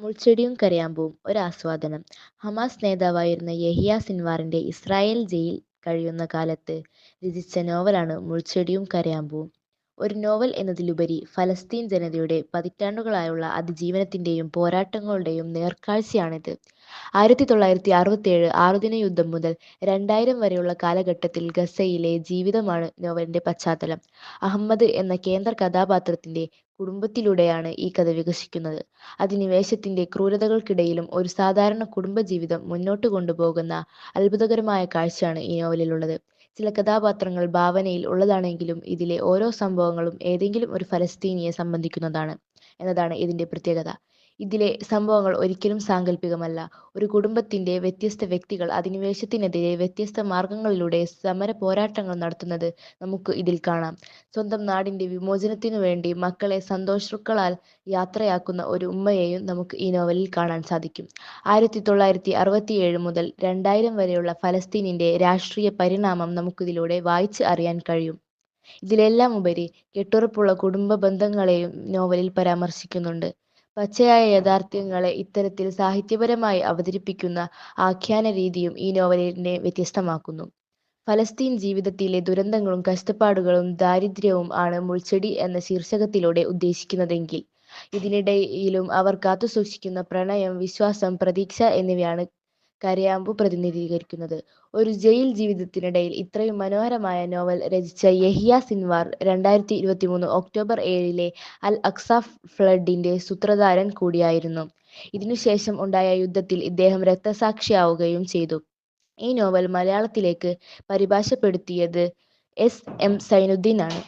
മുൾച്ചെടിയും കരയാമ്പൂവും ഒരാസ്വാദനം. Hamas നേതാവായിരുന്ന Yahya സിൻവാറിന്റെ Israel jail കഴിയുന്ന കാലത്ത് രചിച്ച നോവലാണ് മുൾച്ചെടിയും കരയാമ്പൂവും. ഒരു നോവൽ എന്നതിലുപരി ഫലസ്തീൻ ജനതയുടെ പതിറ്റാണ്ടുകളായുള്ള അതിജീവനത്തിന്റെയും പോരാട്ടങ്ങളുടെയും നേർക്കാഴ്ചയാണിത്. 1967 ആറുദിന യുദ്ധം മുതൽ 2000 വരെയുള്ള കാലഘട്ടത്തിൽ ഗസയിലെ ജീവിതമാണ് നോവലിന്റെ പശ്ചാത്തലം. അഹമ്മദ് എന്ന കേന്ദ്ര കഥാപാത്രത്തിന്റെ കുടുംബത്തിലൂടെയാണ് ഈ കഥ വികസിക്കുന്നത്. അധിനിവേശത്തിന്റെ ക്രൂരതകൾക്കിടയിലും ഒരു സാധാരണ കുടുംബജീവിതം മുന്നോട്ട് കൊണ്ടുപോകുന്ന അത്ഭുതകരമായ കാഴ്ചയാണ് ഈ നോവലിലുള്ളത്. ചില കഥാപാത്രങ്ങൾ ഭാവനയിൽ ഉള്ളതാണെങ്കിലും ഇതിലെ ഓരോ സംഭവങ്ങളും ഏതെങ്കിലും ഒരു ഫലസ്തീനിയെ സംബന്ധിക്കുന്നതാണ് എന്നതാണ് ഇതിന്റെ പ്രത്യേകത. ഇതിലെ സംഭവങ്ങൾ ഒരിക്കലും സാങ്കല്പികമല്ല. ഒരു കുടുംബത്തിന്റെ വ്യത്യസ്ത വ്യക്തികൾ അധിനിവേശത്തിനെതിരെ വ്യത്യസ്ത മാർഗങ്ങളിലൂടെ സമര പോരാട്ടങ്ങൾ നടത്തുന്നത് നമുക്ക് ഇതിൽ കാണാം. സ്വന്തം നാടിന്റെ വിമോചനത്തിനു വേണ്ടി മക്കളെ സന്തോഷാശ്രുക്കളാൽ യാത്രയാക്കുന്ന ഒരു ഉമ്മയെയും നമുക്ക് ഈ നോവലിൽ കാണാൻ സാധിക്കും. 1967 മുതൽ 2000 വരെയുള്ള ഫലസ്തീനിന്റെ രാഷ്ട്രീയ പരിണാമം നമുക്കിതിലൂടെ വായിച്ച് അറിയാൻ കഴിയും. ഇതിലെല്ലാം ഉപരി കെട്ടുറപ്പുള്ള കുടുംബ ബന്ധങ്ങളെയും നോവലിൽ പരാമർശിക്കുന്നുണ്ട്. പച്ചയായ യാഥാർത്ഥ്യങ്ങളെ ഇത്തരത്തിൽ സാഹിത്യപരമായി അവതരിപ്പിക്കുന്ന ആഖ്യാന രീതിയും ഈ നോവലിനെ വ്യത്യസ്തമാക്കുന്നു. ഫലസ്തീൻ ജീവിതത്തിലെ ദുരന്തങ്ങളും കഷ്ടപ്പാടുകളും ദാരിദ്ര്യവും ആണ് മുൾച്ചെടി എന്ന ശീർഷകത്തിലൂടെ ഉദ്ദേശിക്കുന്നതെങ്കിൽ ഇതിനിടയിലും അവർ കാത്തുസൂക്ഷിക്കുന്ന പ്രണയം, വിശ്വാസം, പ്രതീക്ഷ എന്നിവയാണ് കരയാമ്പു പ്രതിനിധീകരിക്കുന്നത്. ഒരു ജയിൽ ജീവിതത്തിനിടയിൽ ഇത്രയും മനോഹരമായ നോവൽ രചിച്ച യഹിയ സിൻവാർ 2023 ഒക്ടോബർ 7 അൽ അക്സ ഫ്ലഡിന്റെ സൂത്രധാരൻ കൂടിയായിരുന്നു. ഇതിനുശേഷം ഉണ്ടായ യുദ്ധത്തിൽ ഇദ്ദേഹം രക്തസാക്ഷിയാവുകയും ചെയ്തു. ഈ നോവൽ മലയാളത്തിലേക്ക് പരിഭാഷപ്പെടുത്തിയത് എസ്. എം. സൈനുദ്ദീൻ ആണ്.